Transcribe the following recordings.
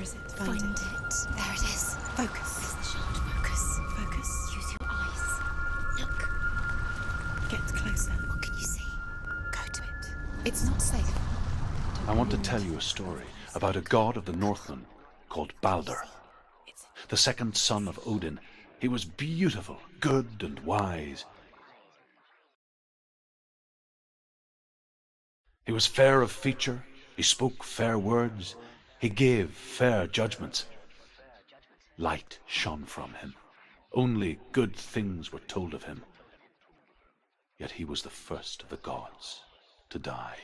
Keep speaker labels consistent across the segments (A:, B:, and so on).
A: is it?
B: Find it. There it is.
A: Focus.
B: Use the shard. Focus.
A: Focus.
B: Use your eyes. Look.
A: Get closer.
B: What can you see?
A: Go to it. It's not safe.
C: I want to tell you a story about a god of the Northmen called Baldur, the second son of Odin. He was beautiful, good, and wise. He was fair of feature, he spoke fair words, he gave fair judgments. Light shone from him. Only good things were told of him. Yet he was the first of the gods to die.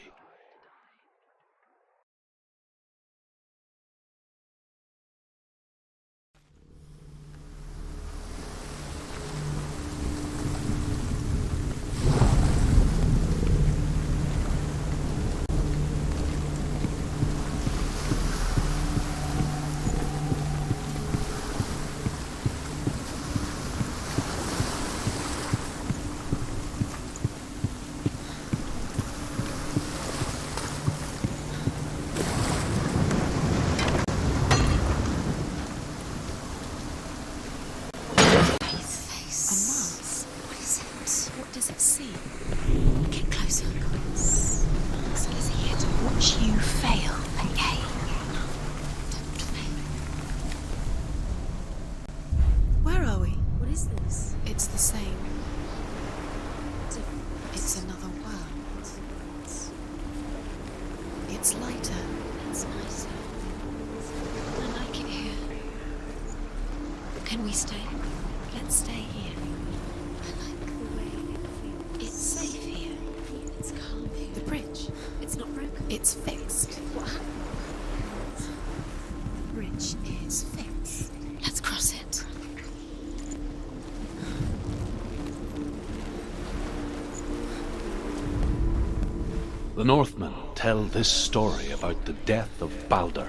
C: The Northmen tell this story about the death of Baldur.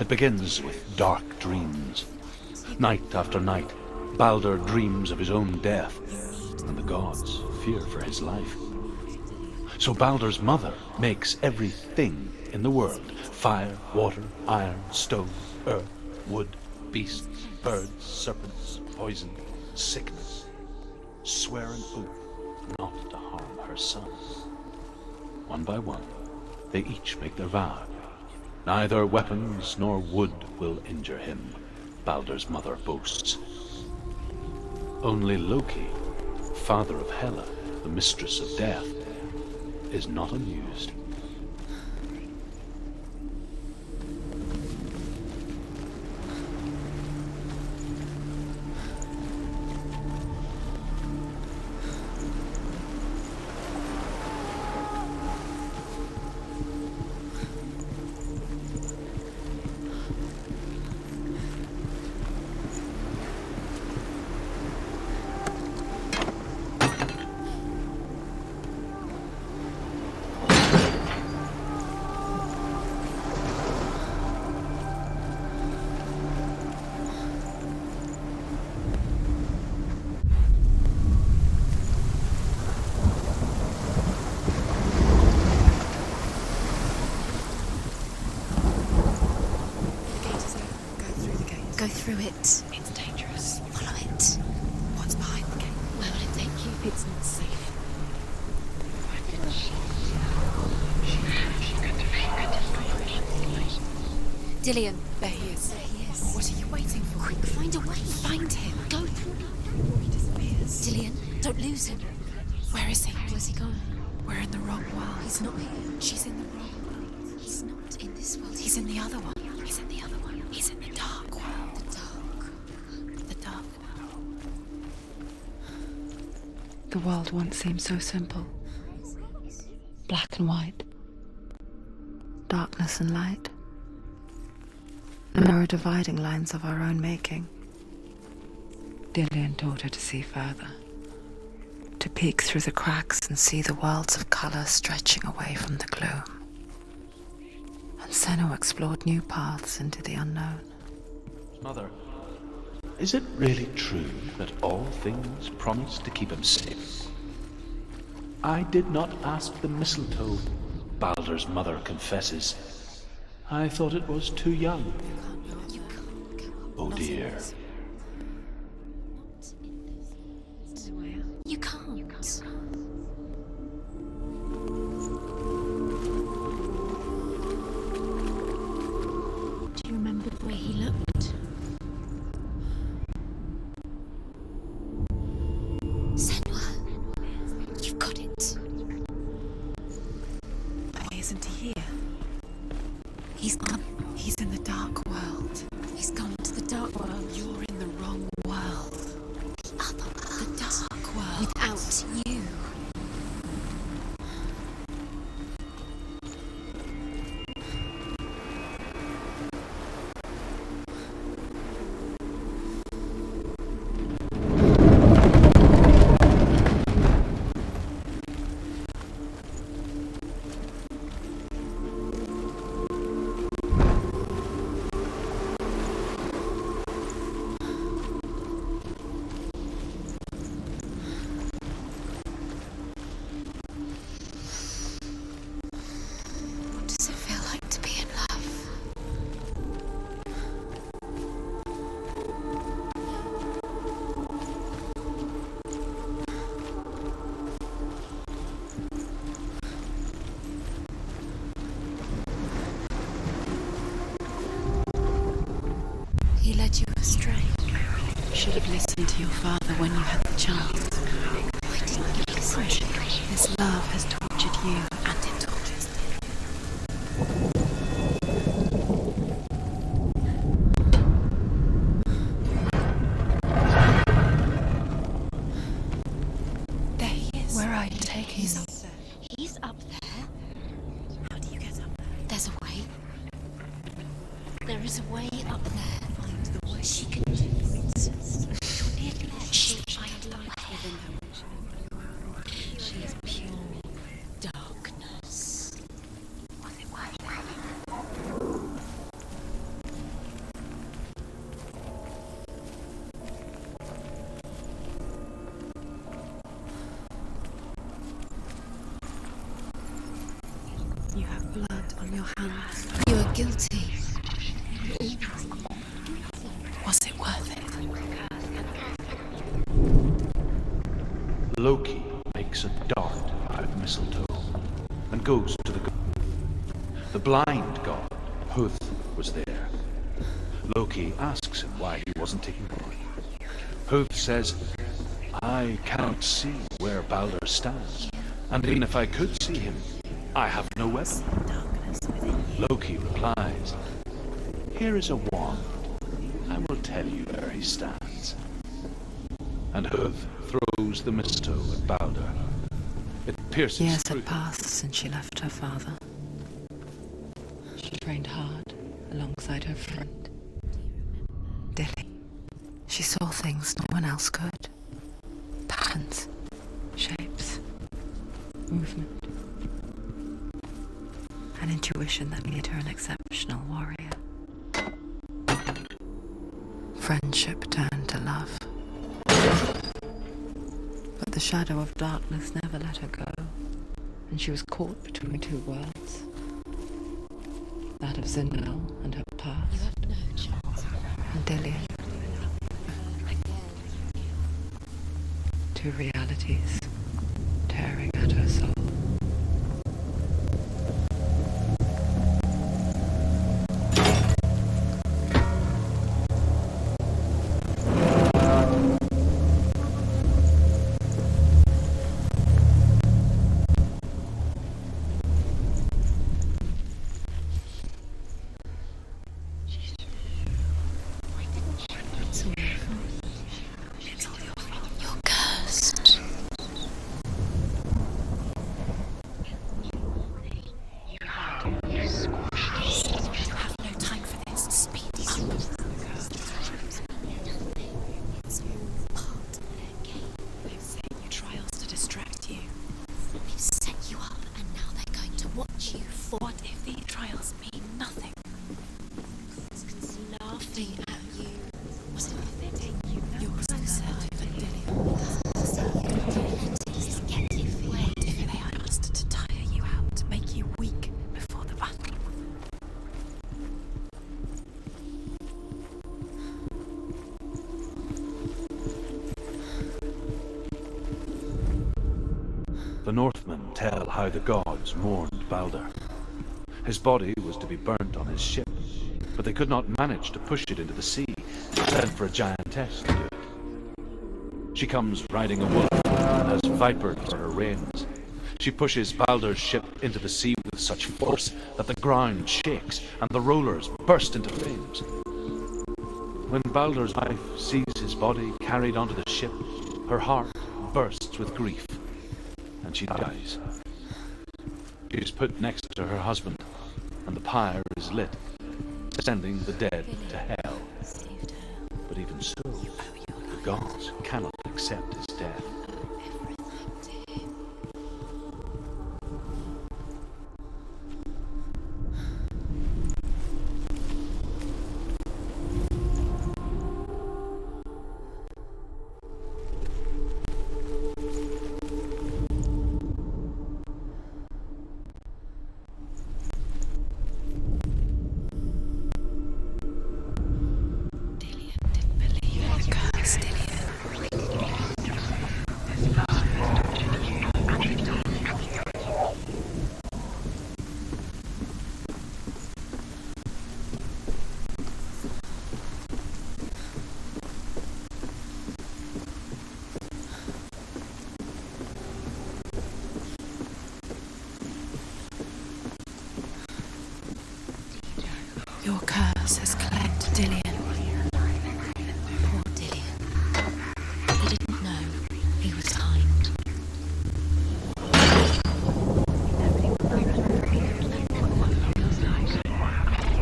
C: It begins with dark dreams. Night after night, Baldur dreams of his own death, and the gods fear for his life. So Baldur's mother makes everything in the world: fire, water, iron, stone, earth, wood, beasts, birds, serpents, poison, sickness, swear an oath not to harm her son. One by one, they each make their vow. Neither weapons nor wood will injure him, Baldur's mother boasts. Only Loki, father of Hela, the mistress of death, is not amused.
B: Through it.
A: It's dangerous.
B: Follow it.
A: What's behind the gate?
B: Where will it take you?
A: It's not safe.
B: Dillion.
A: There he is.
B: There he is.
A: What are you waiting for?
B: Quick, find a way.
A: Find him.
B: Go through.
A: Before he disappears.
B: Dillion, don't lose him.
A: Where is he?
B: Where's he gone?
A: We're in the wrong world.
B: He's not here.
A: She's in the wrong world.
B: He's not in this world.
A: He's in the other one. He's in the other one. He's in the dark world. The dark world.
D: The world once seemed so simple. Black and white. Darkness and light. Narrow dividing lines of our own making. Dillion taught her to see further. To peek through the cracks and see the worlds of colour stretching away from the gloom. And Senua explored new paths into the unknown.
C: Mother, is it really true that all things promise to keep him safe? I did not ask the mistletoe, Baldur's mother confesses. I thought it was too young. Oh dear.
B: You can't. Do you remember the way he looked? Senua, you've got it.
D: Why isn't he here?
B: He's gone.
D: He's in the dark world.
B: He's gone to the dark world.
D: You're in the wrong world.
B: The other world.
D: The dark world.
B: Without you. What does it feel like to be in love? He led you astray.
D: You should have listened to your father when you had the chance.
B: Why didn't you listen?
D: His love has tortured you, and it tortures me. There he is. Where are you taking him?
B: He's up there.
D: How do you get up there?
B: There's a way. There is a way up there.
D: Find the way.
B: She can do it. She'll find the way. She is pure darkness. Was it worth it?
D: You have blood on your hands.
B: You are guilty.
D: Was it worth it?
C: Loki makes a dart out of mistletoe and goes to the god. The blind god, Huth, was there. Loki asks him why he wasn't taking part. Huth says, I cannot see where Baldur stands, and even if I could see him, I have no weapon.
D: Darkness within you.
C: Loki replies, here is a wand. I will tell you where he stands. And Huth throws the mistletoe at Baldur. It pierces
D: Years
C: through
D: had passed since she left her father. She trained hard alongside her friend, Dilly. She saw things no one else could. Patterns, shapes, movement. An intuition that made her an exceptional warrior. Friendship turned to love. But the shadow of darkness never let her go, and she was caught between two worlds. That of Zindel and her past,
B: You have no chance.
D: and Dillian. Two realities tearing at her soul.
B: You're cursed.
C: the Northmen tell how the gods mourned Balder. His body was to be burnt on his ship, but they could not manage to push it into the sea and sent for a giantess to do it. She comes riding a wolf and has vipers for her reins. She pushes Balder's ship into the sea with such force that the ground shakes and the rollers burst into flames. When Balder's wife sees his body carried onto the ship, her heart bursts with grief, and she dies. She is put next to her husband, and the pyre is lit, sending the dead to hell. But even so, the gods cannot accept his death.
D: Your curse has claimed Dillion.
B: Poor Dillion. He didn't know he was timed.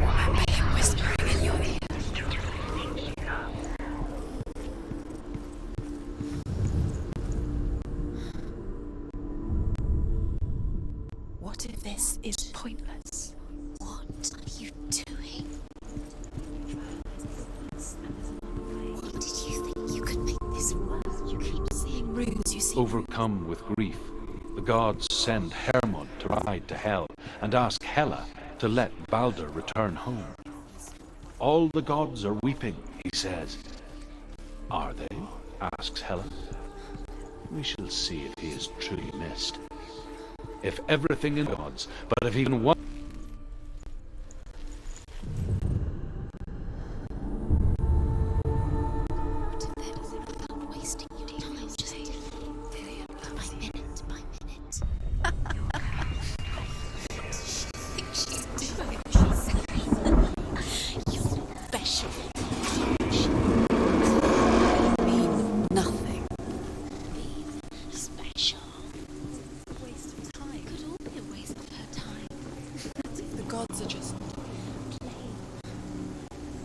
D: Remember him whispering in your ear.
A: What if this is pointless?
B: What are you doing? What did you think you could make this work? You keep seeing
A: Runes you see.
C: Overcome with grief, the gods send Hermod to ride to Hell and ask Hela to let Balder return home. All the gods are weeping, he says. Are they? Asks Hela. We shall see if he is truly missed. If everything in gods, but if even one
B: about wasting your time just Dillion, by minute by minute. What does she think she's doing? You're special.
D: Mean nothing.
B: Special. Waste of time. Could all be a waste of her time.
A: The gods are just.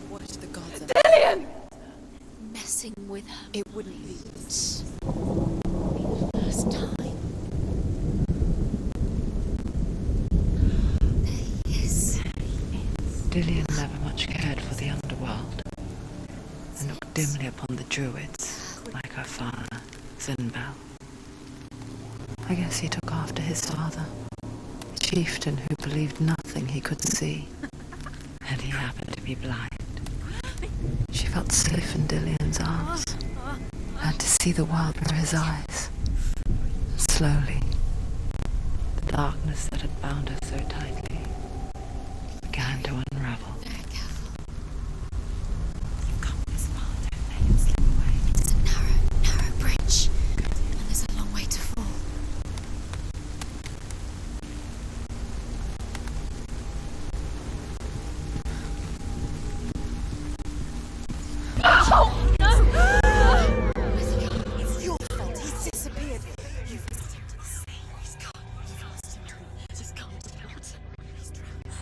A: What if the gods are.
D: Dillion!
B: Messing with her.
A: It wouldn't be.
B: The first time. There he is.
D: Dillion never much cared for the underworld, and looked dimly upon the druids, like her father, Zinbel. I guess he took after his father, a chieftain who believed nothing he could see, and he happened to be blind. She felt safe in Dillion's arms, had to see the world through his eyes. And slowly, the darkness that had bound her so tightly began to unravel.
B: Very careful.
D: You've come this far, don't let him slip away.
B: It's a narrow bridge. And there's a long way to fall. Where's he gone?
A: It's your fault. He's disappeared. You've lost him to the sea. He's gone. You've lost him to the. Just come to the water. He's drowned.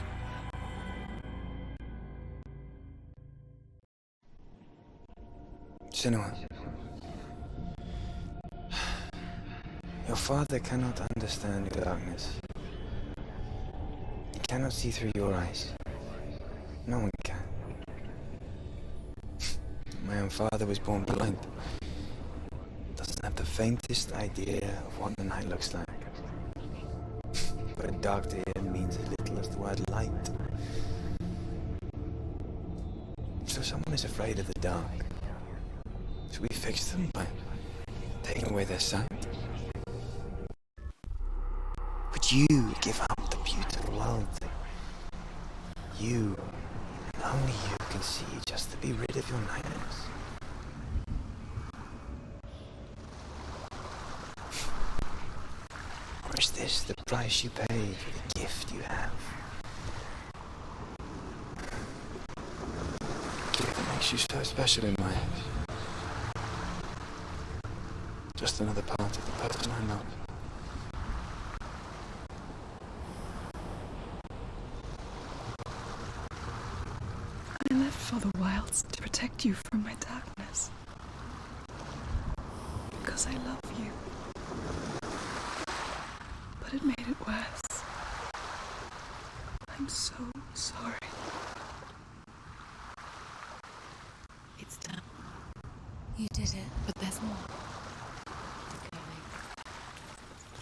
E: Senua, your father cannot understand the darkness. He cannot see through your eyes. No one can. My own father was born blind. Doesn't have the faintest idea of what the night looks like. But dark to him means as little as the word light. So someone is afraid of the dark. Should we fix them by taking away their sight? Must you give up the beautiful world? You, and only you, can see just to be rid of your nightmares. Or is this the price you pay for the gift you have? The gift that makes you so special in my eyes. Just another part of the person I love.
A: I left for the wilds to protect you from my darkness. Because I love you. But it made it worse. I'm so sorry.
D: It's done. You did it, but there's more.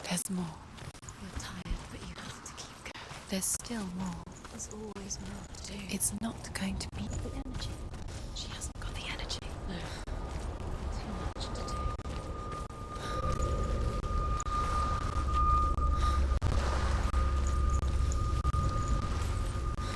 D: There's more. You're tired, but you have to keep going. There's still more. There's always more to do. It's not going to be the end.